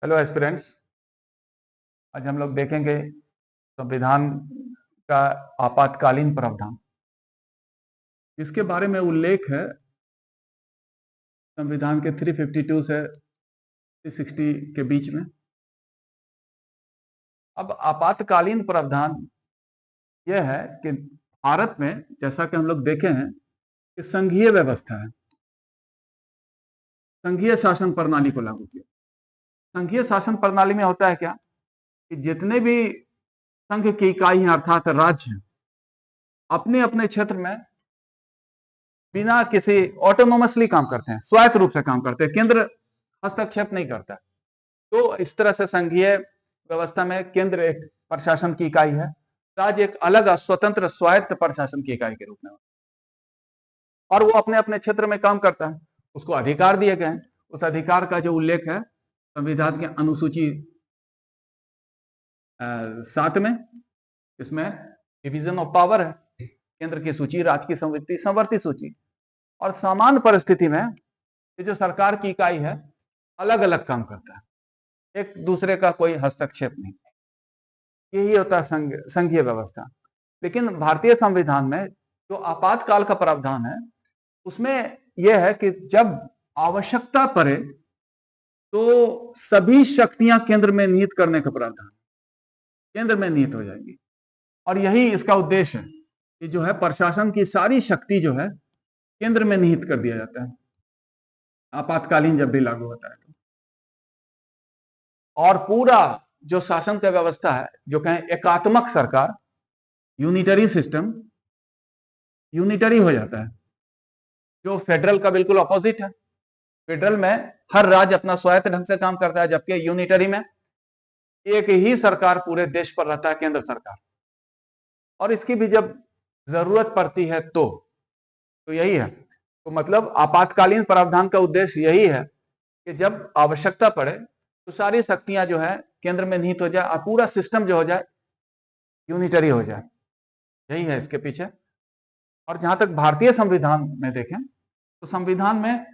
Hello aspirants. आज हम लोग देखेंगे संविधान का आपातकालीन प्रावधान। इसके बारे में उल्लेख है संविधान के 352 से 360 के बीच में। अब आपातकालीन प्रावधान यह है कि भारत में, जैसा कि हम लोग देखे हैं, कि संघीय व्यवस्था है, संघीय शासन प्रणाली को लागू किया। संघीय शासन प्रणाली में होता है क्या कि जितने भी संघ की इकाई हैं अर्थात राज्य हैं, अपने अपने क्षेत्र में बिना किसी ऑटोनोमसली काम करते हैं, स्वायत्त रूप से काम करते हैं, केंद्र हस्तक्षेप नहीं करता। तो इस तरह से संघीय व्यवस्था में केंद्र एक प्रशासन की इकाई है, राज्य एक अलग स्वतंत्र स्वायत्त प्रशासन की इकाई के रूप में, और वो अपने अपने क्षेत्र में काम करता है। उसको अधिकार दिए गए हैं। उस अधिकार का जो उल्लेख है संविधान की अनुसूची 7 में, इसमें डिवीजन ऑफ पावर है, केंद्र की सूची, राज्य की संवृत्ति, संवर्ती सूची। और सामान्य परिस्थिति में ये जो सरकार की इकाई है अलग अलग काम करता है, एक दूसरे का कोई हस्तक्षेप नहीं। यही होता है संघीय व्यवस्था। लेकिन भारतीय संविधान में जो आपातकाल का प्रावधान है उसमें यह है कि जब आवश्यकता पड़े तो सभी शक्तियां केंद्र में निहित करने का प्रावधान केंद्र में निहित हो जाएगी। और यही इसका उद्देश्य है कि जो है प्रशासन की सारी शक्ति जो है केंद्र में निहित कर दिया जाता है आपातकालीन जब भी लागू होता है तो। और पूरा जो शासन का व्यवस्था है, जो कहें एकात्मक सरकार, यूनिटरी सिस्टम, यूनिटरी हो जाता है, जो फेडरल का बिल्कुल अपोजिट है। फेडरल में हर राज्य अपना स्वायत्त ढंग से काम करता है, जबकि यूनिटरी में एक ही सरकार पूरे देश पर रहता है, केंद्र सरकार। और इसकी भी जब जरूरत पड़ती है तो यही है। तो मतलब आपातकालीन प्रावधान का उद्देश्य यही है कि जब आवश्यकता पड़े तो सारी शक्तियां जो है केंद्र में निहित हो जाए और पूरा सिस्टम जो हो जाए यूनिटरी हो जाए। यही है इसके पीछे। और जहां तक भारतीय संविधान में देखें तो संविधान में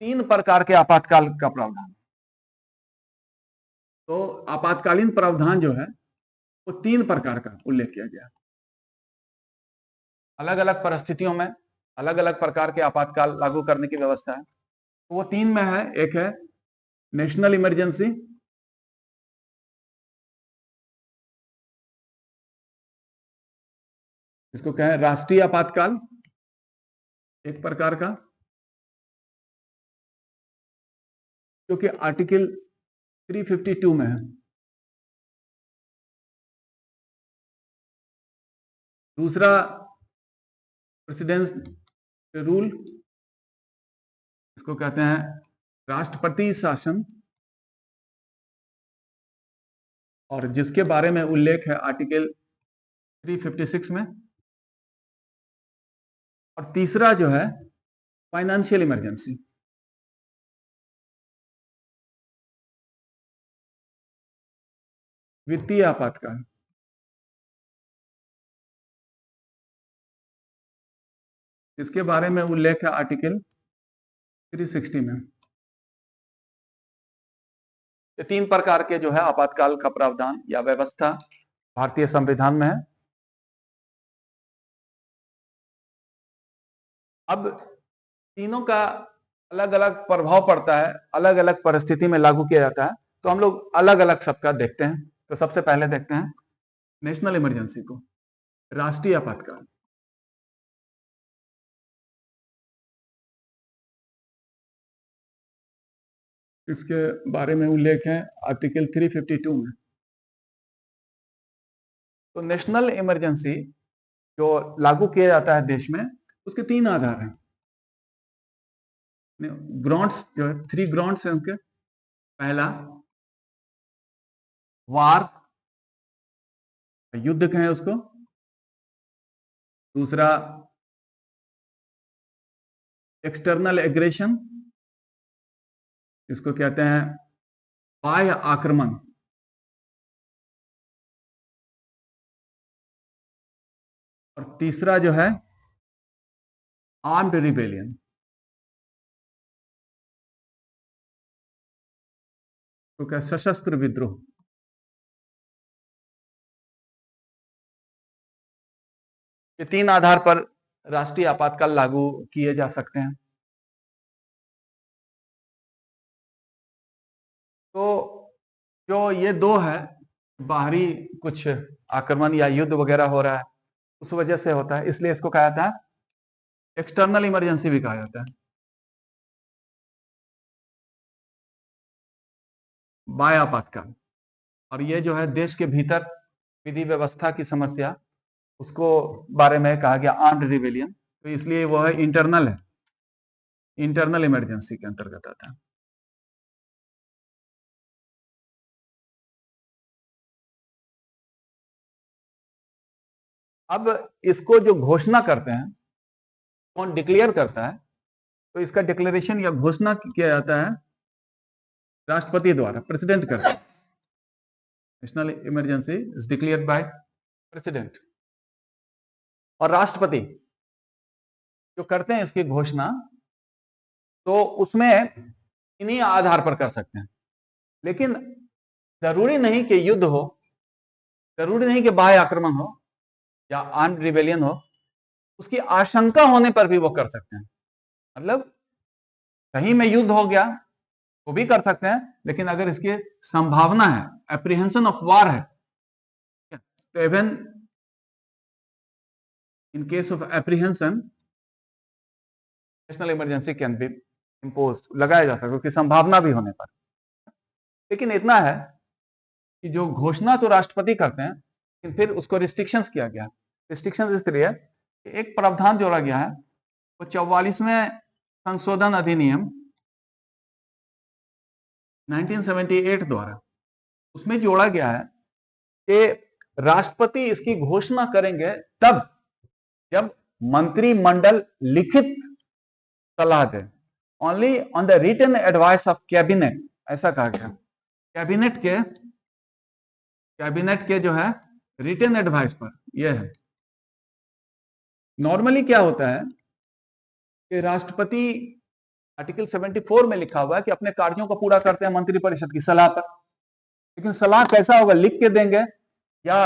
3 प्रकार के आपातकाल का प्रावधान। तो आपातकालीन प्रावधान जो है वो 3 प्रकार का उल्लेख किया गया। अलग अलग परिस्थितियों में अलग अलग प्रकार के आपातकाल लागू करने की व्यवस्था है। वो 3 में है। एक है नेशनल इमरजेंसी, इसको कहें राष्ट्रीय आपातकाल, एक प्रकार का, जो कि आर्टिकल 352 में है। दूसरा प्रेसिडेंस रूल, इसको कहते हैं राष्ट्रपति शासन, और जिसके बारे में उल्लेख है आर्टिकल 356 में। और तीसरा जो है फाइनेंशियल इमरजेंसी, वित्तीय आपातकाल, इसके बारे में उल्लेख है आर्टिकल 360 में। ये 3 प्रकार के जो है आपातकाल का प्रावधान या व्यवस्था भारतीय संविधान में है। अब तीनों का अलग अलग प्रभाव पड़ता है, अलग अलग परिस्थिति में लागू किया जाता है। तो हम लोग अलग अलग सबका देखते हैं। तो सबसे पहले देखते हैं नेशनल इमरजेंसी को, राष्ट्रीय आपातकाल। इसके बारे में उल्लेख है आर्टिकल 352 में। तो नेशनल इमरजेंसी जो लागू किया जाता है देश में, उसके 3 आधार हैं। ग्रांट्स जो है, 3 ग्रांट्स हैं उनके। पहला वार, युद्ध कहें उसको। दूसरा एक्सटर्नल एग्रेशन, इसको कहते हैं बाह्य आक्रमण। और तीसरा जो है आर्म्ड रिबेलियन। तो क्या सशस्त्र विद्रोह। ये 3 आधार पर राष्ट्रीय आपातकाल लागू किए जा सकते हैं। तो जो ये 2 है, बाहरी कुछ आक्रमण या युद्ध वगैरह हो रहा है उस वजह से होता है, इसलिए इसको कहा जाता है एक्सटर्नल इमरजेंसी भी कहा जाता है। बाह्य आपातकाल, और ये जो है देश के भीतर विधि व्यवस्था की समस्या, उसको बारे में कहा गया आर्म्ड रिबेलियन, तो इसलिए वो है इंटरनल है, इंटरनल इमरजेंसी के अंतर्गत आता है। अब इसको जो घोषणा करते हैं, कौन डिक्लेयर करता है, तो इसका डिक्लेरेशन या घोषणा किया जाता है राष्ट्रपति द्वारा, प्रेसिडेंट करता है। National emergency is declared by president. और राष्ट्रपति जो करते हैं इसकी घोषणा, तो उसमें इन्हीं आधार पर कर सकते हैं, लेकिन जरूरी नहीं कि युद्ध हो, जरूरी नहीं कि बाह्य आक्रमण हो या आर्म्ड रिबेलियन हो, उसकी आशंका होने पर भी वो कर सकते हैं। मतलब कहीं में युद्ध हो गया वो भी कर सकते हैं, लेकिन अगर इसकी संभावना है, एप्रीहेंशन ऑफ वार है, तो even in case of apprehension national emergency can be impose, लगाया जाता है, क्योंकि संभावना भी होने पर। लेकिन इतना है कि जो घोषणा तो राष्ट्रपति करते हैं, लेकिन फिर उसको रिस्ट्रिक्शंस किया गया। रिस्ट्रिक्शंस इस तरह कि एक प्रावधान जोड़ा गया है, वो 44वें संशोधन अधिनियम 1978 द्वारा, उसमें जोड़ा गया है कि राष्ट्रपति इसकी घोषणा करेंगे तब जब मंत्रिमंडल लिखित सलाह दे, only on the written advice of cabinet, ऐसा कहा गया। कैबिनेट के जो है रिटन एडवाइस पर यह है। नॉर्मली क्या होता है कि राष्ट्रपति आर्टिकल 74 में लिखा हुआ है कि अपने कार्यों को पूरा करते हैं मंत्रिपरिषद की सलाह पर, लेकिन सलाह कैसा होगा, लिख के देंगे या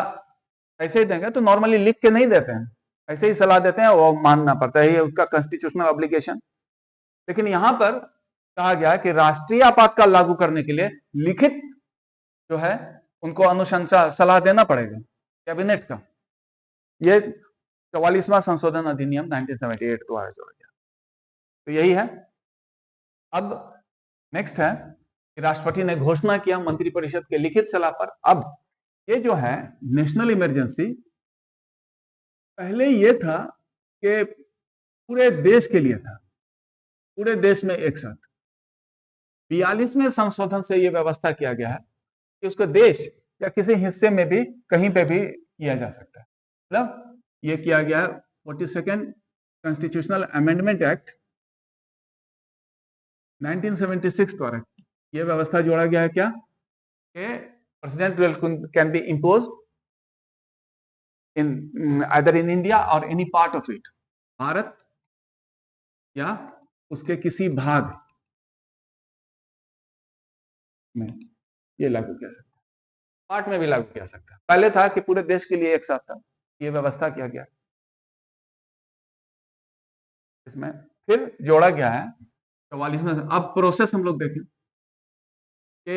ऐसे ही देंगे, तो नॉर्मली लिख के नहीं देते हैं, ऐसे ही सलाह देते हैं, वो मानना पड़ता है, ये उसका कॉन्स्टिट्यूशनल ऑब्लिगेशन। लेकिन यहां पर कहा गया है कि राष्ट्रीय आपातकाल लागू करने के लिए लिखित जो है उनको अनुशंसा सलाह देना पड़ेगा कैबिनेट का। ये 44वां संशोधन अधिनियम 1978 द्वारा जोड़ा गया। तो यही है। अब नेक्स्ट है कि राष्ट्रपति ने घोषणा किया मंत्रिपरिषद के लिखित सलाह पर। अब ये जो है नेशनल इमरजेंसी, पहले ये था कि पूरे देश के लिए था, पूरे देश में एक साथ। 42वें संशोधन से यह व्यवस्था किया गया है कि उसको देश या किसी हिस्से में भी कहीं पे भी किया जा सकता है। मतलब ये किया गया है 42nd कॉन्स्टिट्यूशनल अमेंडमेंट एक्ट 1976 द्वारा यह व्यवस्था जोड़ा गया है क्या, कि president can be impose in either in India और एनी पार्ट ऑफ इट, भारत या उसके किसी भाग में ये लागू किया सकता है, पार्ट में भी लागू किया सकता है। पहले था कि पूरे देश के लिए एक साथ था, ये व्यवस्था किया गया। इसमें फिर जोड़ा गया है 44वें। अब प्रोसेस हम लोग देखें कि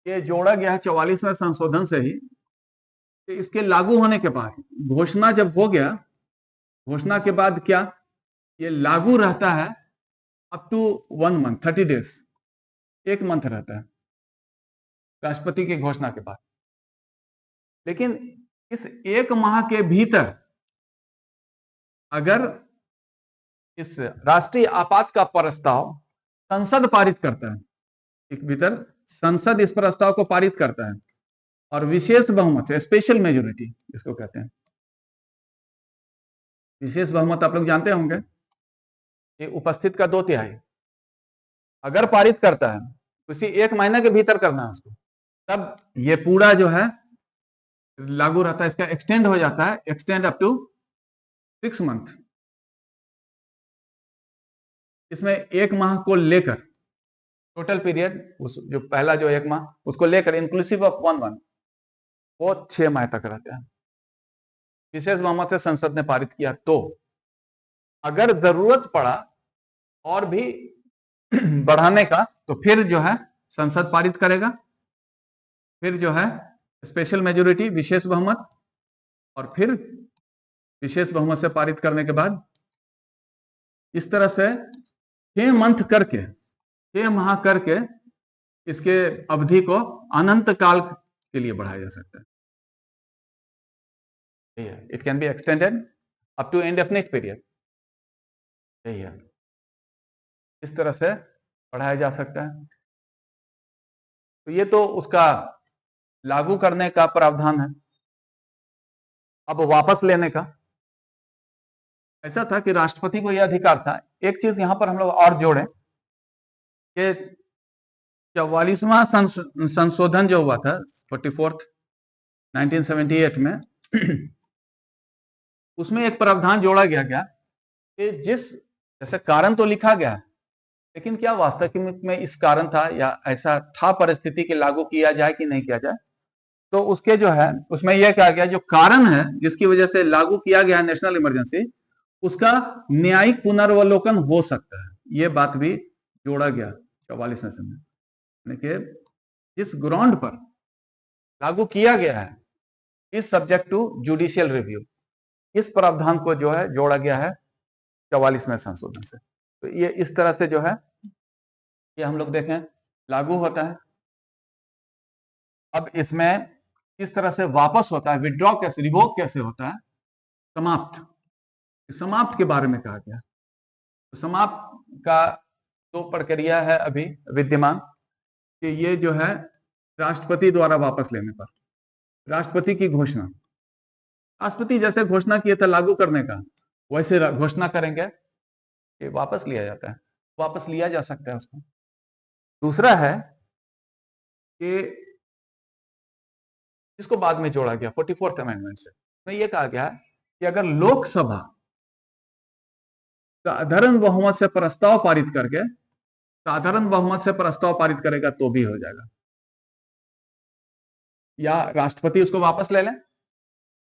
ये जोड़ा गया है 44वें संशोधन से ही, कि इसके लागू होने के बाद, घोषणा जब हो गया, घोषणा के बाद क्या, ये लागू रहता है up to 1 month, 30 days, 1 month रहता है राष्ट्रपति की घोषणा के बाद। लेकिन इस 1 माह के भीतर अगर इस राष्ट्रीय आपात का प्रस्ताव संसद पारित करता है, एक भीतर संसद इस प्रस्ताव को पारित करता है, और विशेष बहुमत से, स्पेशल मेजोरिटी इसको कहते हैं, विशेष बहुमत आप लोग जानते होंगे, ये उपस्थित का 2/3 अगर पारित करता है, तो इसी 1 महीने के भीतर करना है उसको, तब ये पूरा जो है लागू रहता है। इसका एक्सटेंड हो जाता है, एक्सटेंड अप टू 6 मंथ। इसमें 1 माह को लेकर टोटल पीरियड उस जो पहला जो 1 माह उसको लेकर इंक्लूसिव ऑफ 1 मंथ वो 6 माह तक रहता है। विशेष बहुमत से संसद ने पारित किया तो अगर जरूरत पड़ा और भी बढ़ाने का तो फिर जो है संसद पारित करेगा, फिर जो है स्पेशल मेजोरिटी विशेष बहुमत, और फिर विशेष बहुमत से पारित करने के बाद इस तरह से 6 माह करके इसके अवधि को अनंत काल के लिए बढ़ाया जा सकता है। It can be extended up to indefinite period. यही है, इस तरह से बढ़ाया जा सकता है। तो ये तो उसका लागू करने का प्रावधान है। अब वापस लेने का ऐसा था कि राष्ट्रपति को यह अधिकार था। एक चीज यहां पर हम लोग और जोड़ें कि 44वां संशोधन जो हुआ था 44th 1978 में उसमें एक प्रावधान जोड़ा गया कि जिस जैसे कारण तो लिखा गया है, लेकिन क्या वास्तविक में इस कारण था या ऐसा था परिस्थिति कि लागू किया जाए कि नहीं किया जाए, तो उसके जो है उसमें यह कहा गया जो कारण है जिसकी वजह से लागू किया गया नेशनल इमरजेंसी, उसका न्यायिक पुनर्वलोकन हो सकता है। यह बात भी जोड़ा गया 44 में, जिस ग्राउंड पर लागू किया गया है is subject to judicial review. इस प्रावधान को जो है जोड़ा गया है 44वें संशोधन से। तो ये इस तरह से जो है ये हम लोग देखें लागू होता है। अब इसमें किस तरह से वापस होता है, विड्रॉ कैसे, रिवोक कैसे होता है, समाप्त के बारे में कहा गया। तो समाप्त का दो प्रक्रिया है अभी विद्यमान कि ये जो है राष्ट्रपति द्वारा वापस लेने पर राष्ट्रपति की घोषणा, राष्ट्रपति जैसे घोषणा किए थे लागू करने का वैसे घोषणा करेंगे कि वापस लिया जाता है, वापस लिया जा सकता है उसको। दूसरा है कि इसको बाद में जोड़ा गया 44th अमेंडमेंट से, तो यह कहा गया कि अगर लोकसभा साधारण बहुमत से प्रस्ताव पारित करके साधारण बहुमत से प्रस्ताव पारित करेगा तो भी हो जाएगा, या राष्ट्रपति उसको वापस ले लें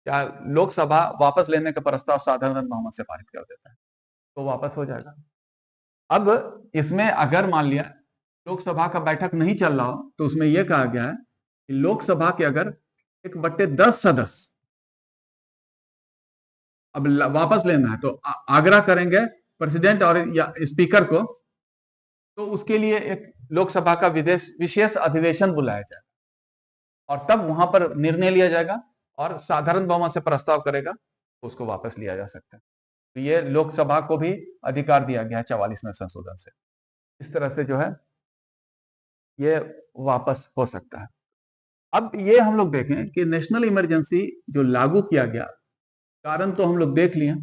या लोकसभा वापस लेने का प्रस्ताव साधारण बहुमत से पारित कर देता है तो वापस हो जाएगा। अब इसमें अगर मान लिया लोकसभा का बैठक नहीं चल रहा हो तो उसमें यह कहा गया है कि लोकसभा के अगर 1/10 सदस्य अब वापस लेना है तो आग्रह करेंगे प्रेसिडेंट और या स्पीकर को, तो उसके लिए एक लोकसभा का विशेष अधिवेशन बुलाया जाएगा और तब वहां पर निर्णय लिया जाएगा और साधारण बहुमत से प्रस्ताव करेगा तो उसको वापस लिया जा सकता है। तो ये लोकसभा को भी अधिकार दिया गया है 44वें संशोधन से। इस तरह से जो है ये वापस हो सकता है। अब ये हम लोग देखें कि नेशनल इमरजेंसी जो लागू किया गया कारण तो हम लोग देख लिए,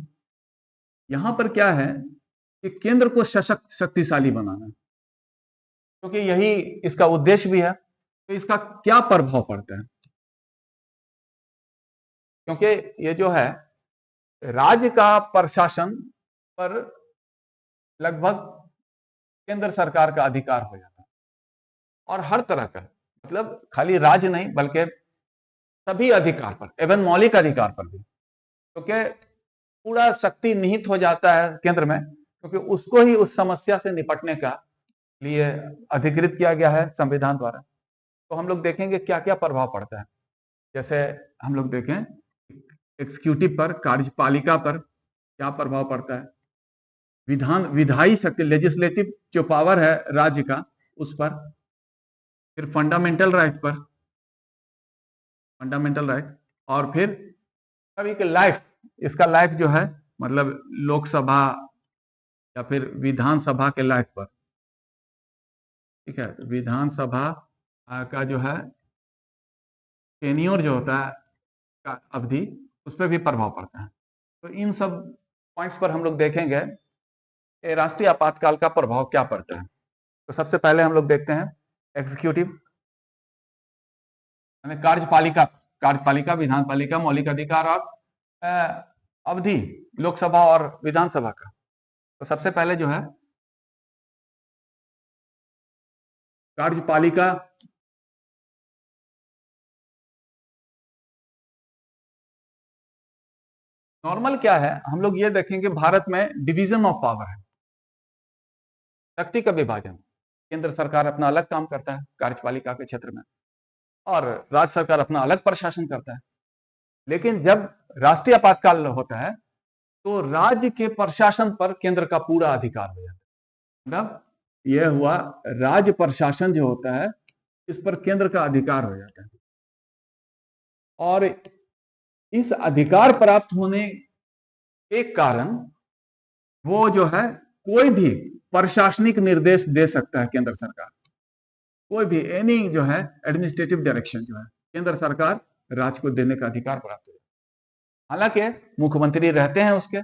यहां पर क्या है कि केंद्र को सशक्त शक्तिशाली बनाना, क्योंकि यही इसका उद्देश्य भी है। तो इसका क्या प्रभाव पड़ता है, क्योंकि ये जो है राज्य का प्रशासन पर लगभग केंद्र सरकार का अधिकार हो जाता है और हर तरह का, मतलब खाली राज्य नहीं बल्कि सभी अधिकार पर, एवं मौलिक अधिकार पर भी, क्योंकि पूरा शक्ति निहित हो जाता है केंद्र में, क्योंकि उसको ही उस समस्या से निपटने का लिए अधिकृत किया गया है संविधान द्वारा। तो हम लोग देखेंगे क्या क्या प्रभाव पड़ता है। जैसे हम लोग देखें एग्जीक्यूटिव पर, कार्यपालिका पर क्या प्रभाव पड़ता है, विधायी शक्ति लेजिस्लेटिव जो पावर है राज्य का उस पर, फिर फंडामेंटल राइट पर, फंडामेंटल राइट, और फिर सभी के लाइफ, इसका लाइफ जो है मतलब लोकसभा या फिर विधानसभा के लाइफ पर, ठीक है। विधानसभा का जो है टेन्योर जो होता है का अवधि, उस पर भी प्रभाव पड़ता है। तो इन सब पॉइंट्स पर हम लोग देखेंगे कि राष्ट्रीय आपातकाल का प्रभाव क्या पड़ता है। तो सबसे पहले हम लोग देखते हैं एग्जीक्यूटिव कार्यपालिका, कार्यपालिका, विधानपालिका, मौलिक अधिकार और अवधि लोकसभा और विधानसभा का। तो सबसे पहले जो है कार्यपालिका नॉर्मल क्या है, हम लोग ये देखेंगे भारत में डिवीजन ऑफ पावर है, शक्ति का विभाजन। केंद्र सरकार अपना अलग काम करता है कार्यपालिका के क्षेत्र में, और राज्य सरकार अपना अलग प्रशासन करता है। लेकिन जब राष्ट्रीय आपातकाल होता है तो राज्य के प्रशासन पर केंद्र का पूरा अधिकार हो जाता है। मतलब यह हुआ, राज्य प्रशासन जो होता है इस पर केंद्र का अधिकार हो जाता है, और इस अधिकार प्राप्त होने के कारण वो जो है कोई भी प्रशासनिक निर्देश दे सकता है केंद्र सरकार, कोई भी एनी जो है एडमिनिस्ट्रेटिव डायरेक्शन जो है केंद्र सरकार राज्य को देने का अधिकार प्राप्त हो। हालांकि मुख्यमंत्री रहते हैं, उसके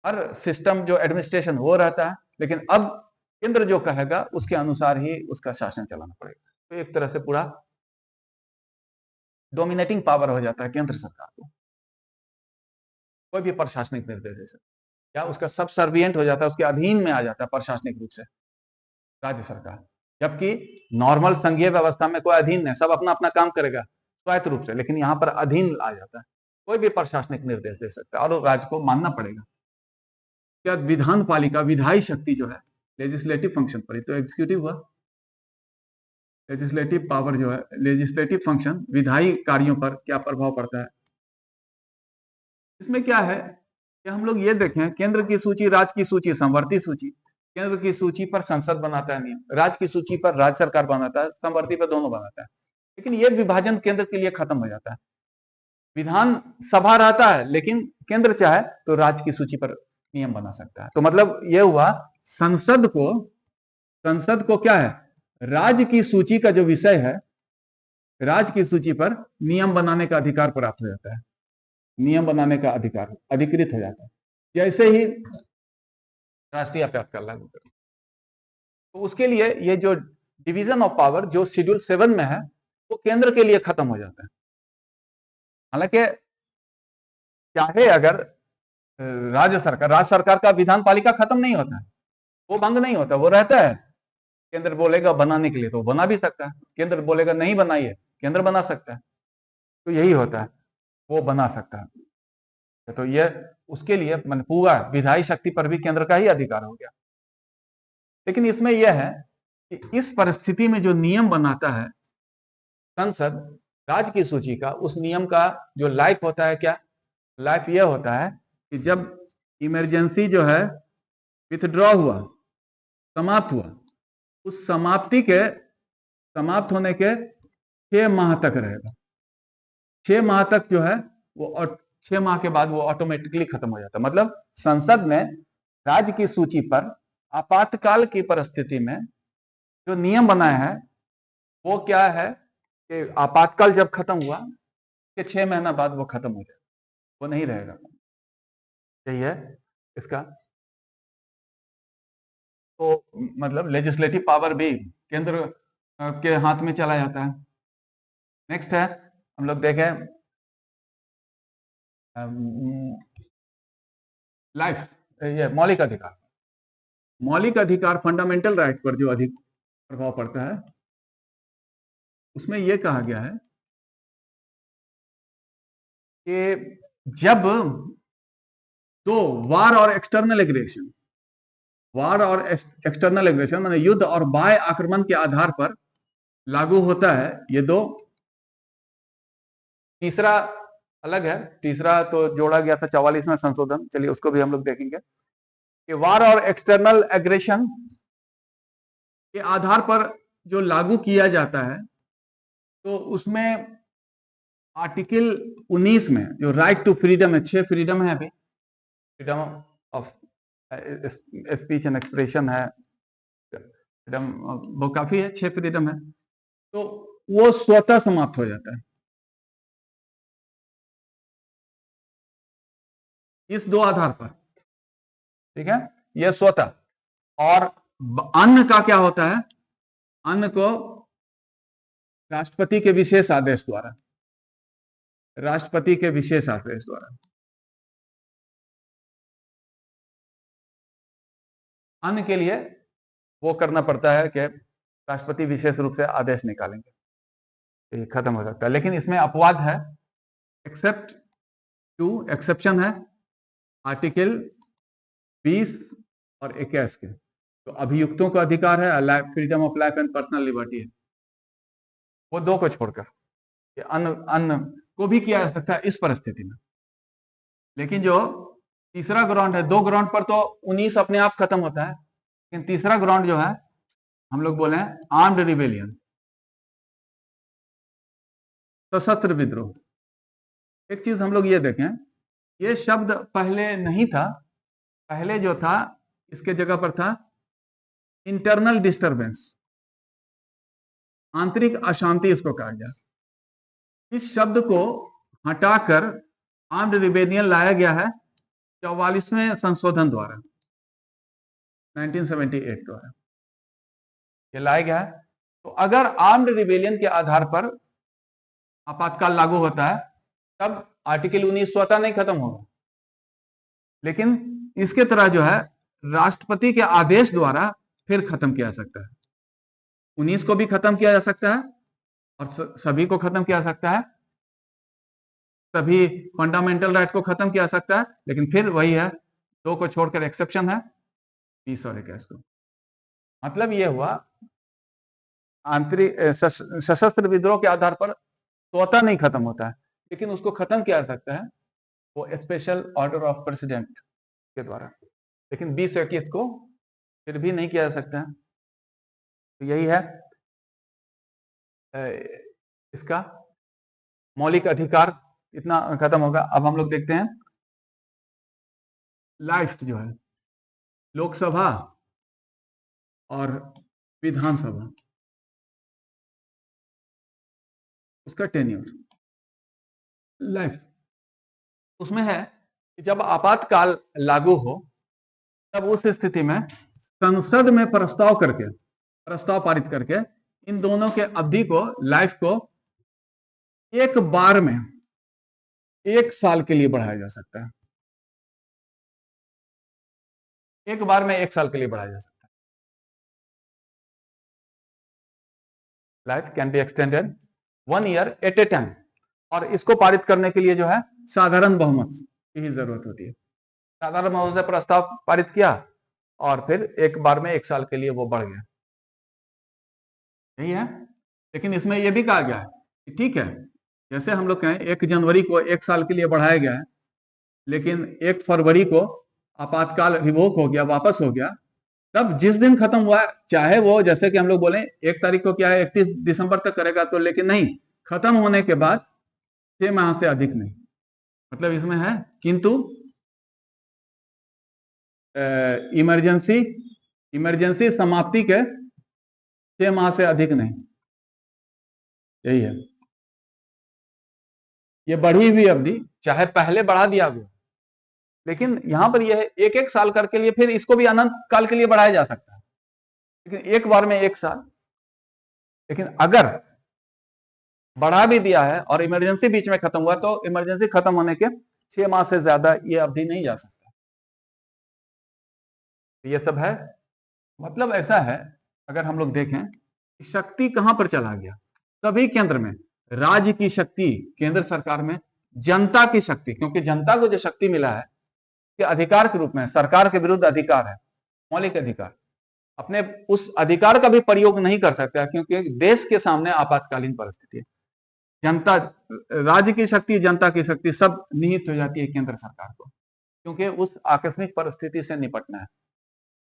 हर सिस्टम जो एडमिनिस्ट्रेशन वो रहता है, लेकिन अब केंद्र जो कहेगा उसके अनुसार ही उसका शासन चलाना पड़ेगा। तो एक तरह से पूरा डोमिनेटिंग पावर हो जाता है केंद्र सरकार को, कोई भी प्रशासनिक निर्देश दे सकता है, या उसका सब सर्विएंट हो जाता है, उसके अधीन में आ जाता है प्रशासनिक रूप से राज्य सरकार। जबकि नॉर्मल संघीय व्यवस्था में कोई अधीन नहीं, सब अपना अपना काम करेगा स्वायत्त रूप से, लेकिन यहाँ पर अधीन आ जाता है, कोई भी प्रशासनिक निर्देश दे सकता है और राज्य को मानना पड़ेगा। क्या विधान पालिका, विधायी शक्ति जो है लेजिस्लेटिव फंक्शन पर ही तो एग्जीक्यूटिव हुआ, लेजिस्लेटिव पावर जो है, लेजिस्लेटिव फंक्शन विधायी कार्यों पर क्या प्रभाव पड़ता है। इसमें क्या है कि हम लोग ये देखें, केंद्र की सूची, राज्य की सूची, समवर्ती सूची। केंद्र की सूची पर संसद बनाता है नियम, राज्य की सूची पर राज्य सरकार बनाता है, समवर्ती पर दोनों बनाता है। लेकिन ये विभाजन केंद्र के लिए खत्म हो जाता है। विधान सभा रहता है, लेकिन केंद्र चाहे तो राज्य की सूची पर नियम बना सकता है। तो मतलब ये हुआ, संसद को क्या है, राज्य की सूची का जो विषय है, राज्य की सूची पर नियम बनाने का अधिकार प्राप्त हो जाता है, नियम बनाने का अधिकार अधिकृत हो जाता है, जैसे ही राष्ट्रीय आपातकाल लागू करें। तो उसके लिए ये जो डिवीजन ऑफ पावर जो शेड्यूल 7 में है वो केंद्र के लिए खत्म हो जाता है। हालांकि चाहे अगर राज्य सरकार का विधान पालिका खत्म नहीं होता है, वो भंग नहीं होता, वो रहता है। केंद्र बोलेगा बनाने के लिए तो बना भी सकता है, केंद्र बोलेगा नहीं बनाइए, केंद्र बना सकता है। तो यही होता है, वो बना सकता है। तो ये उसके लिए पूरा विधायी शक्ति पर भी केंद्र का ही अधिकार हो गया। लेकिन इसमें यह है कि इस परिस्थिति में जो नियम बनाता है संसद राज्य की सूची का, उस नियम का जो लाइफ होता है, क्या लाइफ यह होता है कि जब इमरजेंसी जो है विथड्रॉ हुआ, समाप्त हुआ, उस समाप्त होने के 6 माह तक रहेगा। 6 माह तक जो है वो 6 माह के बाद वो ऑटोमेटिकली खत्म हो जाता है। मतलब संसद ने राज्य की सूची पर आपातकाल की परिस्थिति में जो नियम बनाए हैं वो क्या है कि आपातकाल जब खत्म हुआ कि 6 महीना बाद वो खत्म हो जाएगा, वो नहीं रहेगा। यही है इसका। तो मतलब लेजिस्लेटिव पावर भी केंद्र के हाथ में चला जाता है। नेक्स्ट है, हम लोग देखें लाइफ, ये मौलिक अधिकार। मौलिक अधिकार, फंडामेंटल राइट पर जो अधिक प्रभाव पड़ता है, उसमें यह कहा गया है कि जब तो वार और एक्सटर्नल एग्रेशन माने युद्ध और बाह्य आक्रमण के आधार पर लागू होता है। ये दो, तीसरा अलग है, तीसरा तो जोड़ा गया था 44वां संशोधन, चलिए उसको भी हम लोग देखेंगे कि वार और एक्सटर्नल एग्रेशन के आधार पर जो लागू किया जाता है, तो उसमें आर्टिकल 19 में जो राइट टू फ्रीडम है, 6 फ्रीडम है, अभी freedom of speech and expression है, फ्रीडम वो काफी है, 6 फ्रीडम है, तो वो स्वतः समाप्त हो जाता है इस दो आधार पर। ठीक है, ये स्वतः। और अन्य का क्या होता है, अन्य को राष्ट्रपति के विशेष आदेश द्वारा, राष्ट्रपति के विशेष आदेश द्वारा। अन्य के लिए वो करना पड़ता है कि राष्ट्रपति विशेष रूप से आदेश निकालेंगे, तो ये खत्म हो सकता है। लेकिन इसमें अपवाद है, एक्सेप्ट 2 एक्सेप्शन है आर्टिकल 20 और 21 के। तो अभियुक्तों का अधिकार है, freedom of life and personal liberty है, वो 2 को छोड़कर अन्य को भी किया जा सकता है इस परिस्थिति में। लेकिन जो तीसरा ग्राउंड है, 2 ग्राउंड पर तो 19 अपने आप खत्म होता है, लेकिन तीसरा ग्राउंड जो है हम लोग बोले आर्म्ड रिबेलियन, सशस्त्र विद्रोह। एक चीज हम लोग ये देखें, ये शब्द पहले नहीं था, पहले जो था इसके जगह पर था इंटरनल डिस्टरबेंस, आंतरिक अशांति इसको कहा गया। इस शब्द को हटाकर आर्म्ड रिबेलियन लाया गया है 44वें संशोधन द्वारा, 1978 द्वारा ये लाया गया है। तो अगर आर्म्ड रिबेलियन के आधार पर आपातकाल लागू होता है, तब आर्टिकल 19 स्वतः नहीं खत्म होगा, लेकिन इसके तरह जो है राष्ट्रपति के आदेश द्वारा फिर खत्म किया जा सकता है। 19 को भी खत्म किया जा सकता है और सभी को खत्म किया जा सकता है, सभी फंडामेंटल राइट को खत्म किया जा सकता है, लेकिन फिर वही है, 2 को छोड़कर एक्सेप्शन है 20 और 21 को। मतलब ये हुआ आंतरिक सशस्त्र विद्रोह के आधार पर स्वतः नहीं खत्म होता है, लेकिन उसको खत्म किया जा सकता है वो स्पेशल ऑर्डर ऑफ प्रेसिडेंट के द्वारा, लेकिन 20 और 21 को फिर भी नहीं किया जा सकता है। तो यही है इसका मौलिक अधिकार, इतना खत्म होगा। अब हम लोग देखते हैं लाइफ जो है, लोकसभा और विधानसभा, उसका टेन्योर लाइफ, उसमें है कि जब आपातकाल लागू हो तब उस स्थिति में संसद में प्रस्ताव पारित करके इन दोनों के अवधि को, लाइफ को एक बार में 1 साल के लिए बढ़ाया जा सकता है, एक बार में 1 साल के लिए बढ़ाया जा सकता है। Life can be extended 1 year at a time, और इसको पारित करने के लिए जो है साधारण बहुमत की ही जरूरत होती है। साधारण बहुमत से प्रस्ताव पारित किया और फिर एक बार में 1 साल के लिए वो बढ़ गया, यही है। लेकिन इसमें यह भी कहा गया है कि ठीक है, जैसे हम लोग कहें 1 जनवरी को 1 साल के लिए बढ़ाया गया है, लेकिन 1 फरवरी को आपातकाल रिवोक हो गया, वापस हो गया, तब जिस दिन खत्म हुआ, चाहे वो जैसे कि हम लोग बोले 1 तारीख को क्या है 31 दिसंबर तक करेगा, तो लेकिन नहीं, खत्म होने के बाद 6 माह से अधिक नहीं, मतलब इसमें है किंतु इमरजेंसी समाप्ति के 6 माह से अधिक नहीं, यही है। ये बढ़ी हुई अवधि चाहे पहले बढ़ा दिया गया, लेकिन यहां पर यह है 1-1 साल करके लिए, फिर इसको भी अनंत काल के लिए बढ़ाया जा सकता है, लेकिन एक बार में 1 साल। लेकिन अगर बढ़ा भी दिया है और इमरजेंसी बीच में खत्म हुआ, तो इमरजेंसी खत्म होने के 6 माह से ज्यादा ये अवधि नहीं जा सकता। तो ये सब है, मतलब ऐसा है, अगर हम लोग देखें शक्ति कहां पर चला गया, सभी केंद्र में राज्य की शक्ति, केंद्र सरकार में जनता की शक्ति, क्योंकि जनता को जो शक्ति मिला है कि अधिकार के रूप में सरकार के विरुद्ध अधिकार है, मौलिक अधिकार, अपने उस अधिकार का भी प्रयोग नहीं कर सकता, क्योंकि देश के सामने आपातकालीन परिस्थिति है। जनता, राज्य की शक्ति, जनता की शक्ति सब निहित हो जाती है केंद्र सरकार को, क्योंकि उस आकस्मिक परिस्थिति से निपटना है,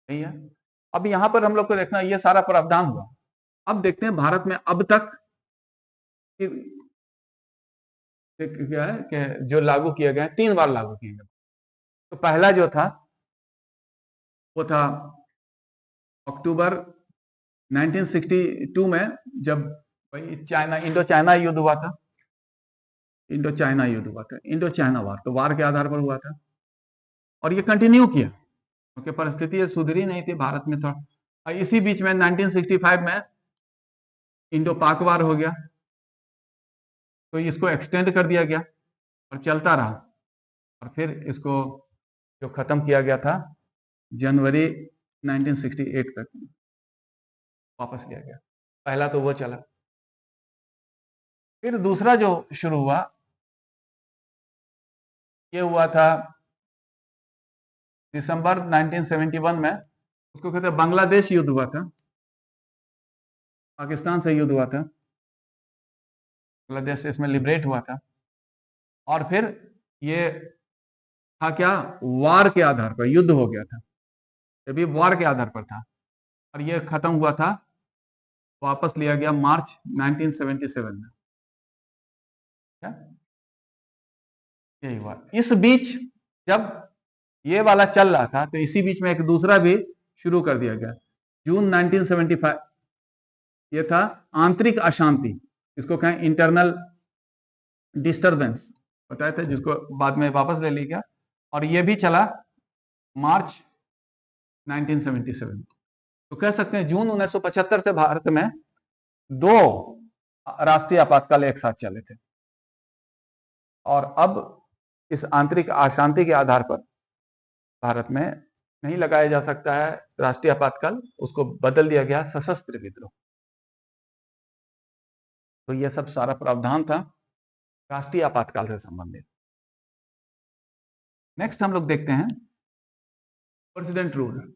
नहीं है। अब यहां पर हम लोग को देखना, ये सारा प्रावधान हुआ। अब देखते हैं भारत में अब तक क्या है कि जो लागू किए गए, 3 बार लागू किए गए। तो पहला जो था वो था अक्टूबर 1962 में, जब इंडो चाइना युद्ध हुआ था, इंडो चाइना वार, तो वार के आधार पर हुआ था, और ये कंटिन्यू किया क्योंकि परिस्थिति सुधरी नहीं थी भारत में थोड़ा। इसी बीच में 1965 में इंडो पाक वार हो गया, तो इसको एक्सटेंड कर दिया गया और चलता रहा, और फिर इसको जो खत्म किया गया था जनवरी 1968 तक। वापस लिया गया। पहला तो वो चला। फिर दूसरा जो शुरू हुआ, ये हुआ था दिसंबर 1971 में। उसको कहते हैं बांग्लादेश युद्ध हुआ था, पाकिस्तान से युद्ध हुआ था, बांग्लादेश इसमें लिबरेट हुआ था। और फिर ये था क्या, वार के आधार पर युद्ध हो गया था, ये भी वार के आधार पर था। और ये खत्म हुआ था, वापस लिया गया मार्च 1977 में। क्या यही हुआ। इस बीच जब ये वाला चल रहा था तो इसी बीच में एक दूसरा भी शुरू कर दिया गया, जून 1975। ये था आंतरिक अशांति, इसको कहें इंटरनल डिस्टरबेंस बताया था, जिसको बाद में वापस ले लिया गया। और ये भी चला मार्च 1977। तो कह सकते हैं जून 1975 से भारत में 2 राष्ट्रीय आपातकाल एक साथ चले थे। और अब इस आंतरिक अशांति के आधार पर भारत में नहीं लगाया जा सकता है राष्ट्रीय आपातकाल, उसको बदल दिया गया सशस्त्र विद्रोह। तो यह सब सारा प्रावधान था राष्ट्रीय आपातकाल से संबंधित। नेक्स्ट हम लोग देखते हैं प्रेसिडेंट रूल।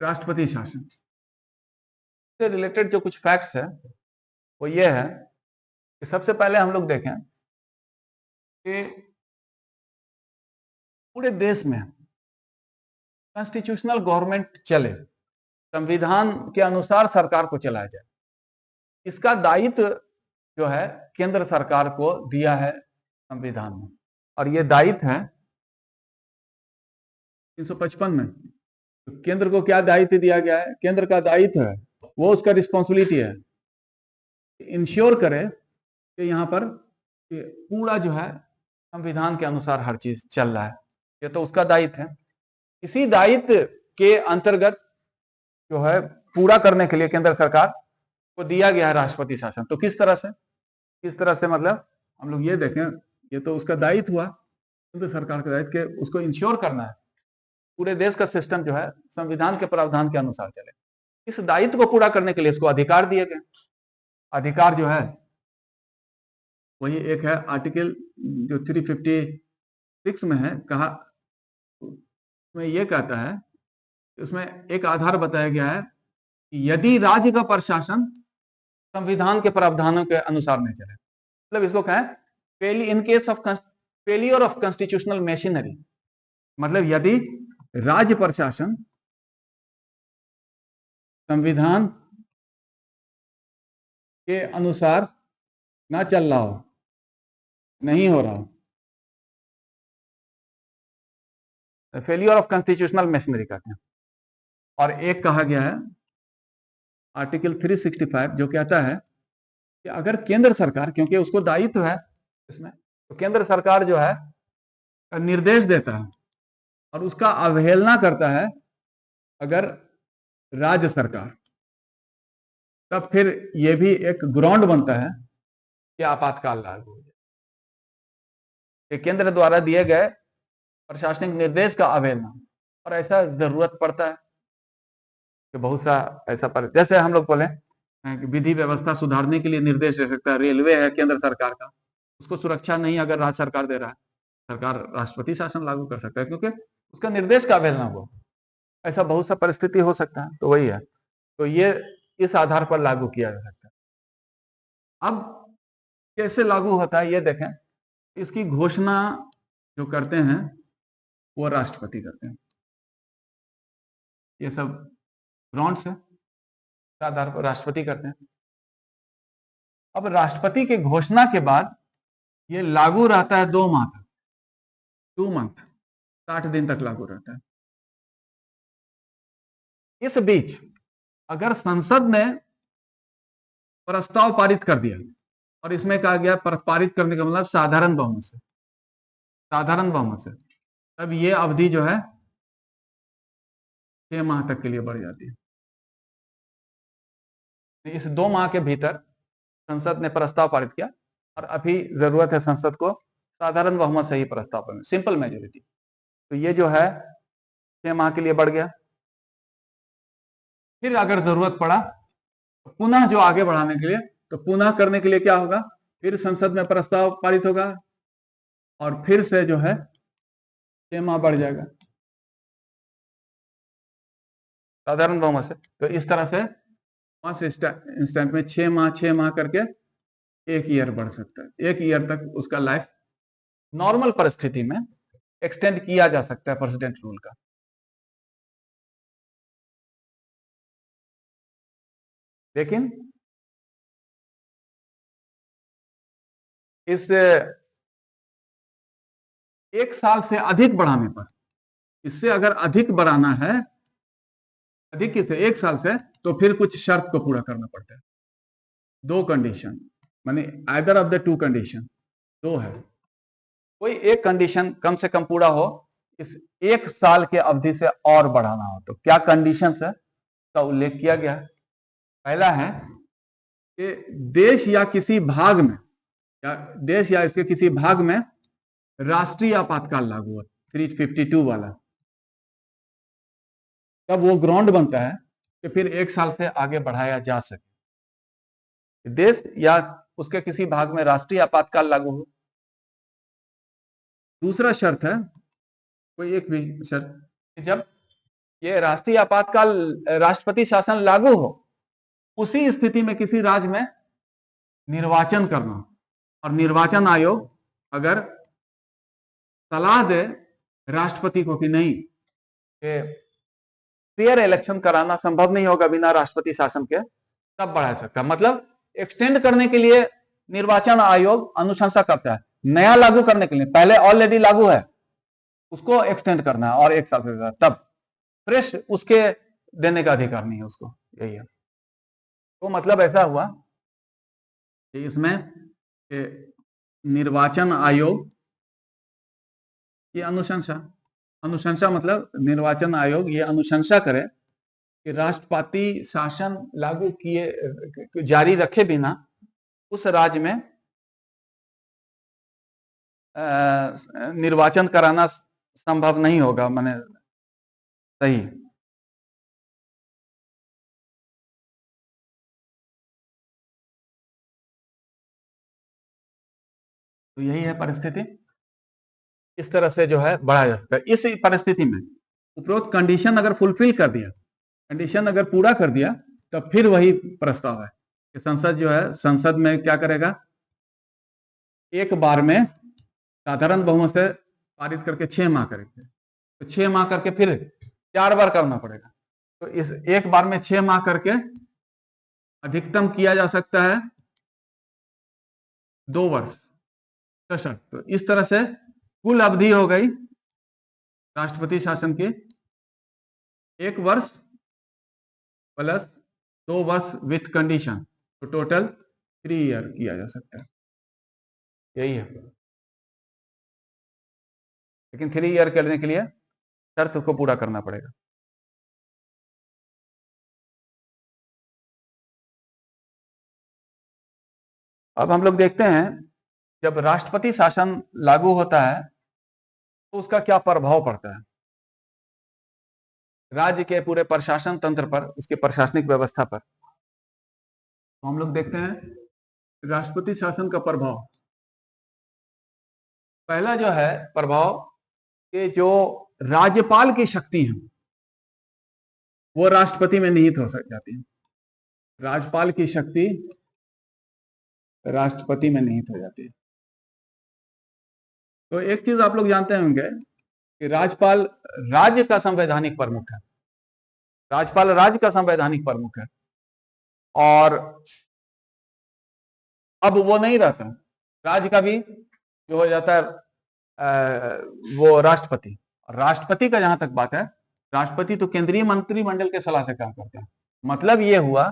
राष्ट्रपति शासन से रिलेटेड जो कुछ फैक्ट्स है वो ये है कि सबसे पहले हम लोग देखें कि पूरे देश में कॉन्स्टिट्यूशनल गवर्नमेंट चले, संविधान के अनुसार सरकार को चलाया जाए, इसका दायित्व जो है केंद्र सरकार को दिया है संविधान में। और ये दायित्व है 355 में। तो केंद्र को क्या दायित्व दिया गया है, केंद्र का दायित्व है, वो उसका रिस्पॉन्सिबिलिटी है इंश्योर करे कि यहाँ पर पूरा जो है संविधान के अनुसार हर चीज चल रहा है, ये तो उसका दायित्व है। इसी दायित्व के अंतर्गत जो है पूरा करने के लिए केंद्र सरकार को दिया गया है राष्ट्रपति शासन। तो किस तरह से मतलब हम लोग ये देखें, ये तो उसका दायित्व हुआ केंद्र सरकार का दायित्व के उसको इंश्योर करना है पूरे देश का सिस्टम जो है संविधान के प्रावधान के अनुसार चले। इस दायित्व को पूरा करने के लिए इसको अधिकार दिए गए। अधिकार जो है वही एक है आर्टिकल जो 356 में है, कहा उसमें यह कहता है, उसमें एक आधार बताया गया है कि यदि राज्य का प्रशासन संविधान के प्रावधानों के अनुसार नहीं चले, मतलब इसको कहें in case of failure of constitutional machinery, मतलब यदि राज्य प्रशासन संविधान के अनुसार ना चल रहा हो, नहीं हो रहा हो, फेलियर ऑफ कॉन्स्टिट्यूशनल मशीनरी कहते हैं। और एक कहा गया है आर्टिकल 365 जो कहता है कि अगर केंद्र सरकार, क्योंकि उसको दायित्व है इसमें, तो केंद्र सरकार जो है निर्देश देता है और उसका अवहेलना करता है अगर राज्य सरकार, तब फिर यह भी एक ग्राउंड बनता है कि आपातकाल लागू हो जाए। केंद्र द्वारा दिए गए प्रशासनिक निर्देश का अवहेलना, और ऐसा जरूरत पड़ता है कि बहुत सा ऐसा पर, जैसे हम लोग बोले विधि व्यवस्था सुधारने के लिए निर्देश दे सकता है, रेलवे है केंद्र सरकार का, उसको सुरक्षा नहीं अगर राज्य सरकार दे रहा है, सरकार राष्ट्रपति शासन लागू कर सकता है क्योंकि उसका निर्देश का अवहेलना हो। ऐसा बहुत सा परिस्थिति हो सकता है, तो वही है। तो ये इस आधार पर लागू किया जा सकता है। अब कैसे लागू होता है ये देखें। इसकी घोषणा जो करते हैं वो राष्ट्रपति करते हैं। ये सब ग्राउंड्स है, आधार पर राष्ट्रपति करते हैं। अब राष्ट्रपति की घोषणा के बाद ये लागू रहता है 2 माह तक, 2 मंथ, 60 दिन तक लागू रहता है। इस बीच अगर संसद ने प्रस्ताव पारित कर दिया, और इसमें कहा गया पारित करने का मतलब साधारण बहुमत से, साधारण बहुमत से, तब ये अवधि जो है 6 माह तक के लिए बढ़ जाती है। इस 2 माह के भीतर संसद ने प्रस्ताव पारित किया, और अभी जरूरत है संसद को साधारण बहुमत से ही प्रस्ताव करने, सिंपल मेजोरिटी। तो ये जो है 6 माह के लिए बढ़ गया। फिर अगर जरूरत पड़ा तो पुनः जो आगे बढ़ाने के लिए, तो पुनः करने के लिए क्या होगा, फिर संसद में प्रस्ताव पारित होगा और फिर से जो है 6 माह बढ़ जाएगा साधारण बहुमत से। तो इस तरह से फर्स्ट इंस्टेंट में 6 माह करके 1 ईयर बढ़ सकता है। 1 ईयर तक उसका लाइफ नॉर्मल परिस्थिति में एक्सटेंड किया जा सकता है प्रेसिडेंट रूल का। लेकिन इस 1 साल से अधिक बढ़ाने पर, इससे अगर अधिक बढ़ाना है, अधिक से 1 साल से, तो फिर कुछ शर्त को पूरा करना पड़ता है। 2 कंडीशन, माने आइदर ऑफ द 2 कंडीशन, 2 है, कोई एक कंडीशन कम से कम पूरा हो, इस 1 साल के अवधि से और बढ़ाना हो। तो क्या कंडीशंस है का उल्लेख किया गया है। पहला है कि देश या किसी भाग में, या देश या इसके किसी भाग में राष्ट्रीय आपातकाल लागू हो, 352 वाला, तब वो ग्राउंड बनता है कि फिर 1 साल से आगे बढ़ाया जा सके। देश या उसके किसी भाग में राष्ट्रीय आपातकाल लागू हो। दूसरा शर्त है, कोई एक भी शर्त, जब ये राष्ट्रीय आपातकाल राष्ट्रपति शासन लागू हो, उसी स्थिति में किसी राज्य में निर्वाचन करना, और निर्वाचन आयोग अगर सलाह दे राष्ट्रपति को कि नहीं, फेयर इलेक्शन कराना संभव नहीं होगा बिना राष्ट्रपति शासन के, तब बढ़ा सकता है। मतलब एक्सटेंड करने के लिए निर्वाचन आयोग अनुशंसा करता है, नया लागू करने के लिए, पहले ऑलरेडी लागू है उसको एक्सटेंड करना है और 1 साल से, तब फ्रेश उसके देने का अधिकार नहीं है उसको। यही है। तो मतलब ऐसा हुआ कि इसमें निर्वाचन आयोग की अनुशंसा मतलब निर्वाचन आयोग ये अनुशंसा करे कि राष्ट्रपति शासन लागू किए जारी रखे बिना उस राज्य में निर्वाचन कराना संभव नहीं होगा, माने सही। तो यही है परिस्थिति, इस तरह से जो है बढ़ाया जा सकता है। इस परिस्थिति में उपरोक्त कंडीशन अगर फुलफिल कर दिया, कंडीशन अगर पूरा कर दिया, तब फिर वही प्रस्ताव है कि संसद जो है, संसद में क्या करेगा, एक बार में साधारण बहुमत से पारित करके 6 माह करेंगे। तो 6 माह करके फिर 4 बार करना पड़ेगा। तो इस एक बार में 6 माह करके अधिकतम किया जा सकता है 2 वर्ष सशर्त। तो इस तरह से कुल अवधि हो गई राष्ट्रपति शासन की 1 वर्ष प्लस 2 वर्ष विथ कंडीशन, तो टोटल 3 ईयर किया जा सकता है। यही है। लेकिन 3 ईयर करने के लिए शर्त को पूरा करना पड़ेगा। अब हम लोग देखते हैं, जब राष्ट्रपति शासन लागू होता है तो उसका क्या प्रभाव पड़ता है राज्य के पूरे प्रशासन तंत्र पर, उसके प्रशासनिक व्यवस्था पर। तो हम लोग देखते हैं राष्ट्रपति शासन का प्रभाव। पहला जो है प्रभाव, कि जो राज्यपाल की शक्ति है वो राष्ट्रपति में निहित हो जाती है। राज्यपाल की शक्ति राष्ट्रपति में निहित हो जाती है। तो एक चीज आप लोग जानते होंगे कि राज्यपाल राज्य का संवैधानिक प्रमुख है। राज्यपाल राज्य का संवैधानिक प्रमुख है, और अब वो नहीं रहता, राज्य का भी जो हो जाता है वो राष्ट्रपति। राष्ट्रपति का जहां तक बात है, राष्ट्रपति तो केंद्रीय मंत्रिमंडल के सलाह से काम करता है। मतलब ये हुआ,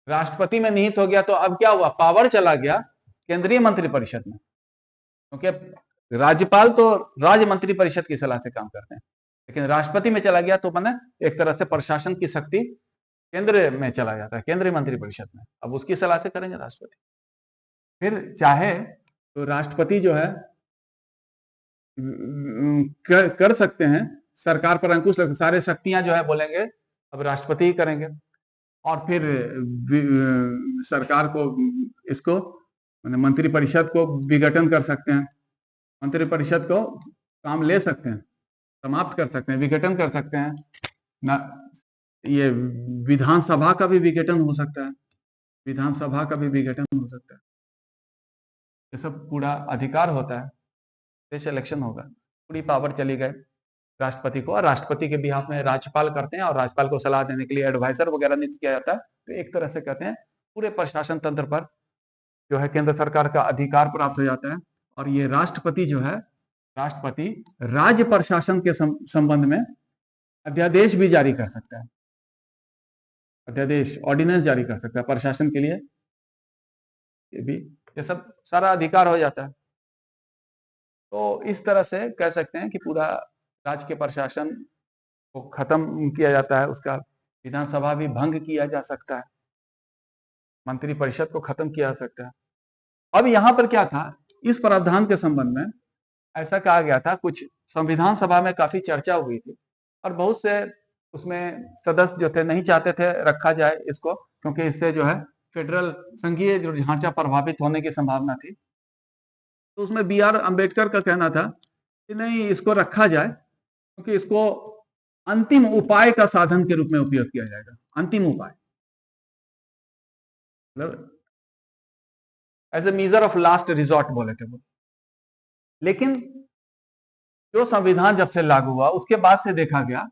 राष्ट्रपति में निहित हो गया, तो अब क्या हुआ, पावर चला गया केंद्रीय मंत्रिपरिषद में, क्योंकि राज्यपाल तो राज्य मंत्रिपरिषद की सलाह से काम करते हैं, लेकिन राष्ट्रपति में चला गया तो मैंने एक तरह से प्रशासन की शक्ति केंद्र में चला जाता है, केंद्रीय मंत्रिपरिषद में। अब उसकी सलाह से करेंगे राष्ट्रपति। फिर चाहे तो राष्ट्रपति जो है कर सकते हैं सरकार पर अंकुश लग, सारे शक्तियां जो है बोलेंगे अब राष्ट्रपति ही करेंगे, और फिर सरकार को इसको मंत्रिपरिषद को विघटन कर सकते हैं, मंत्रिपरिषद को काम ले सकते हैं, समाप्त कर सकते हैं, विघटन कर सकते हैं ना। ये विधानसभा का भी विघटन हो सकता है, विधानसभा का भी विघटन हो सकता है। ये सब पूरा अधिकार होता है, देश इलेक्शन होगा, पूरी पावर चली गई राष्ट्रपति को, और राष्ट्रपति के बिहाफ में राज्यपाल करते हैं, और राज्यपाल को सलाह देने के लिए एडवाइजर वगैरह नियुक्त किया जाता है। तो एक तरह से कहते हैं पूरे प्रशासन तंत्र पर जो है केंद्र सरकार का अधिकार प्राप्त हो जाता है। और ये राष्ट्रपति जो है, राष्ट्रपति राज्य प्रशासन के संबंध में अध्यादेश भी जारी कर सकता है, अध्यादेश ऑर्डिनेंस जारी कर सकता है प्रशासन के लिए, ये भी, ये सब सारा अधिकार हो जाता है। तो इस तरह से कह सकते हैं कि पूरा राज्य के प्रशासन को खत्म किया जाता है, उसका विधानसभा भी भंग किया जा सकता है, मंत्रिपरिषद को खत्म किया जा सकता है। अब यहां पर क्या था, इस प्रावधान के संबंध में ऐसा कहा गया था, कुछ संविधान सभा में काफी चर्चा हुई थी, और बहुत से उसमें सदस्य जो थे नहीं चाहते थे रखा जाए इसको, क्योंकि इससे जो है फेडरल संघीय जो ढांचा प्रभावित होने की संभावना थी। तो उसमें BR अम्बेडकर का कहना था कि नहीं, इसको रखा जाए, क्योंकि इसको अंतिम उपाय का साधन के रूप में उपयोग किया जाएगा, अंतिम उपाय, मतलब as a measure of last resort बोले थे वो। लेकिन जो संविधान जब से लागू हुआ उसके बाद से देखा गया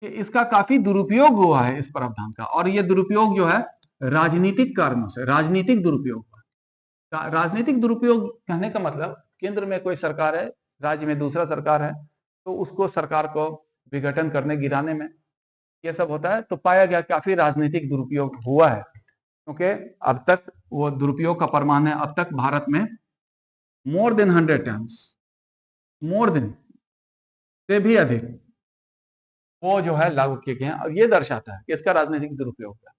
कि इसका काफी दुरुपयोग हुआ है इस प्रावधान का, और ये दुरुपयोग जो है राजनीतिक कारणों से, राजनीतिक दुरुपयोग हुआ। राजनीतिक दुरुपयोग कहने का मतलब, केंद्र में कोई सरकार है, राज्य में दूसरा सरकार है, तो उसको सरकार को विघटन करने, गिराने में ये सब होता है। तो पाया गया काफी राजनीतिक दुरुपयोग हुआ है, क्योंकि अब तक वो दुरुपयोग का परमाण है, अब तक भारत में more than 100 times, more than से भी अधिक वो जो है लागू किए गए हैं, और ये दर्शाता है कि इसका राजनीतिक दुरुपयोग है।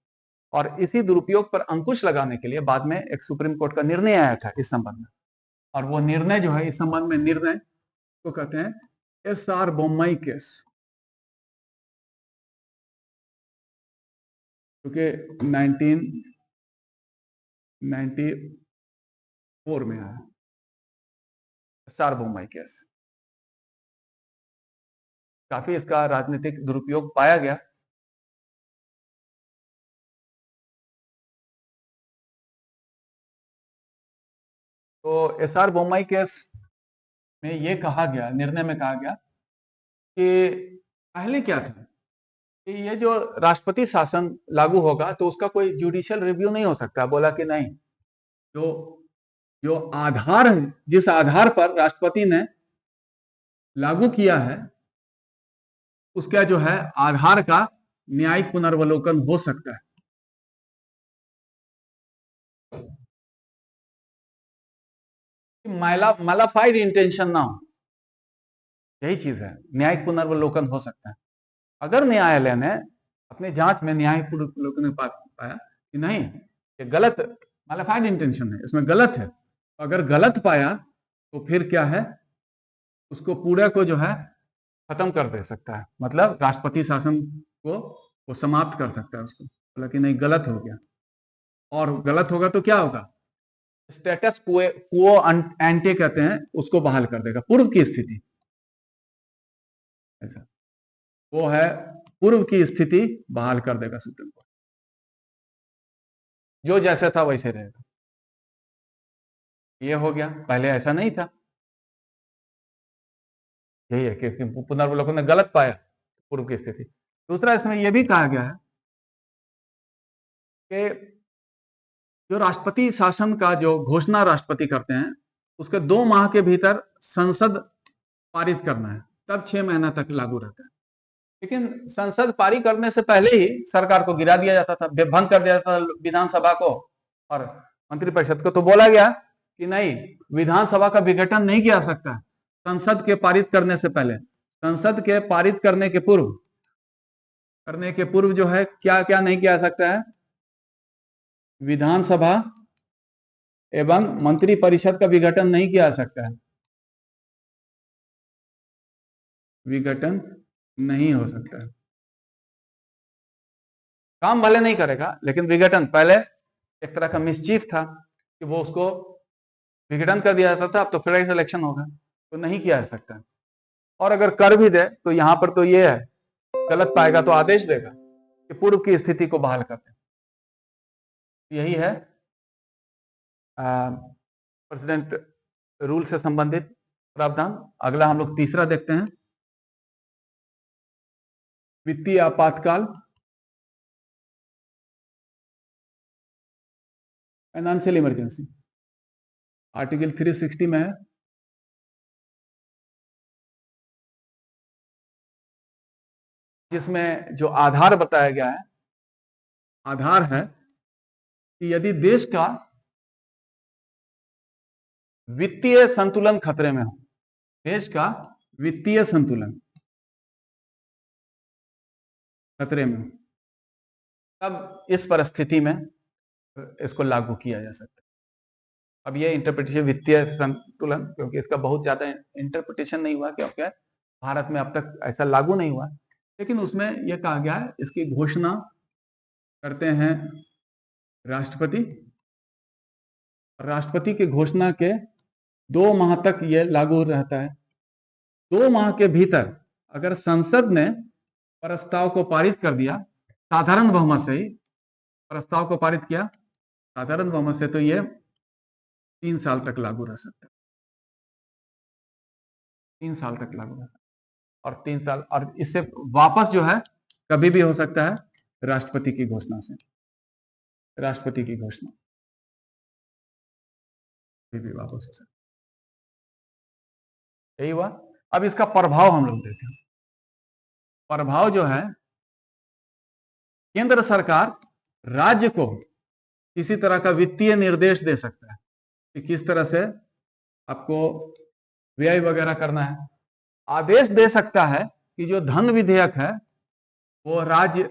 और इसी दुरुपयोग पर अंकुश लगाने के लिए बाद में एक सुप्रीम कोर्ट का निर्णय आया था इस संबंध में, और वो निर्णय जो है इस संबंध में, निर्णय को कहते हैं SR बोम्मई केस, क्योंकि 1994 में आया SR बोम्मई केस। काफी इसका राजनीतिक दुरुपयोग पाया गया। तो SR बोम्मई केस में ये कहा गया, निर्णय में कहा गया कि पहले क्या था कि ये जो राष्ट्रपति शासन लागू होगा तो उसका कोई जुडिशियल रिव्यू नहीं हो सकता। बोला कि नहीं, जो आधार है, जिस आधार पर राष्ट्रपति ने लागू किया है, उसका जो है आधार का न्यायिक पुनर्वलोकन हो सकता है। मैलाफाइड इंटेंशन ना हो, यही चीज है, न्यायिक पुनर्वलोकन हो सकता है। अगर न्यायालय ने अपने जांच में न्यायिक पुनर्वलोकन पाया कि नहीं, ये गलत, मैलाफाइड इंटेंशन है, इसमें गलत है, तो अगर गलत पाया तो फिर क्या है, उसको पूरे को जो है खत्म कर दे सकता है, मतलब राष्ट्रपति शासन को वो समाप्त कर सकता है उसको। बोला कि नहीं, गलत हो गया, और गलत होगा तो क्या होगा, स्टेटस क्वो एंटे कहते हैं, उसको बहाल कर देगा, पूर्व की स्थिति, ऐसा वो है, पूर्व की स्थिति बहाल कर देगा सुप्रीम कोर्ट, जो जैसे था वैसे रहेगा। ये हो गया, पहले ऐसा नहीं था, यही है कि पुनर्वलोकन ने गलत पाया पूर्व की स्थिति। दूसरा, इसमें यह भी कहा गया है कि जो राष्ट्रपति शासन का जो घोषणा राष्ट्रपति करते हैं, उसके 2 माह के भीतर संसद पारित करना है, तब 6 महीना तक लागू रहता है। लेकिन संसद पारित करने से पहले ही सरकार को गिरा दिया जाता था, भंग कर दिया जाता था विधानसभा को और मंत्रिपरिषद को। तो बोला गया कि नहीं, विधानसभा का विघटन नहीं किया सकता संसद के पारित करने से पहले। संसद के पारित करने के पूर्व जो है क्या क्या नहीं किया सकता है, विधानसभा एवं मंत्रिपरिषद का विघटन नहीं किया जा सकता है, विघटन नहीं हो सकता। काम भले नहीं करेगा, लेकिन विघटन, पहले एक तरह का मिसचीफ था कि वो उसको विघटन कर दिया जाता था, अब तो फेडरल इलेक्शन होगा, तो नहीं किया जा सकता। और अगर कर भी दे तो यहां पर तो ये है, गलत पाएगा तो आदेश देगा कि पूर्व की स्थिति को बहाल कर दे। यही है प्रेसिडेंट रूल से संबंधित प्रावधान। अगला हम लोग तीसरा देखते हैं, वित्तीय आपातकाल, फाइनेंशियल इमरजेंसी, आर्टिकल 360 में है। जिसमें जो आधार बताया गया है, आधार है कि यदि देश का वित्तीय संतुलन खतरे में हो, देश का वित्तीय संतुलन खतरे में हो, तब इस परिस्थिति में इसको लागू किया जा सकता है। अब ये इंटरप्रिटेशन वित्तीय संतुलन, क्योंकि इसका बहुत ज्यादा इंटरप्रिटेशन नहीं हुआ, क्योंकि भारत में अब तक ऐसा लागू नहीं हुआ, लेकिन उसमें यह कहा गया है इसकी घोषणा करते हैं राष्ट्रपति। राष्ट्रपति की घोषणा के 2 माह तक यह लागू रहता है। 2 माह के भीतर अगर संसद ने प्रस्ताव को पारित कर दिया, साधारण बहुमत से ही प्रस्ताव को पारित किया साधारण बहुमत से, तो यह 3 साल तक लागू रह सकता है। 3 साल तक लागू रह सकता है, और 3 साल, और इससे वापस जो है कभी भी हो सकता है, राष्ट्रपति की घोषणा से। राष्ट्रपति की घोषणा कभी भी वापस हो सकता है। यही हुआ। अब इसका प्रभाव हम लोग देखें। प्रभाव जो है, केंद्र सरकार राज्य को किसी तरह का वित्तीय निर्देश दे सकता है कि किस तरह से आपको व्यय वगैरह करना है। आदेश दे सकता है कि जो धन विधेयक है वो राज्य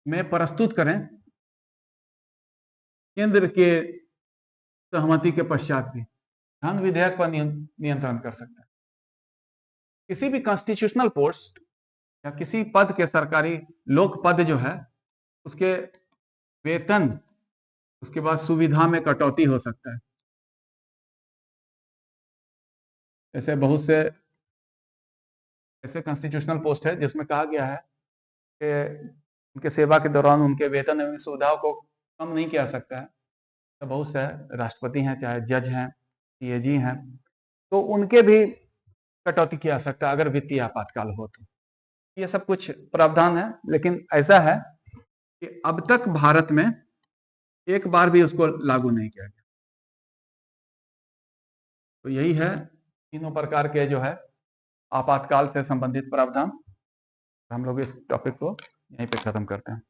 में प्रस्तुत करें, केंद्र के सहमति के पश्चात भी धन विधेयक पर नियंत्रण कर सकता है। किसी भी कॉन्स्टिट्यूशनल पोस्ट या किसी पद के, सरकारी लोक पद जो है, उसके वेतन, उसके बाद सुविधा में कटौती हो सकता है। ऐसे बहुत से ऐसे कॉन्स्टिट्यूशनल पोस्ट है जिसमें कहा गया है कि उनके सेवा के दौरान उनके वेतन एवं सुविधाओं को कम नहीं किया सकता है। तो बहुत से राष्ट्रपति हैं, चाहे जज हैं, सीएजी हैं, तो उनके भी कटौती किया सकता है अगर वित्तीय आपातकाल हो तो। ये सब कुछ प्रावधान है, लेकिन ऐसा है कि अब तक भारत में एक बार भी उसको लागू नहीं किया गया। तो यही है तीनों प्रकार के जो है आपातकाल से संबंधित प्रावधान। हम लोग इस टॉपिक को यहीं पे खत्म करते हैं।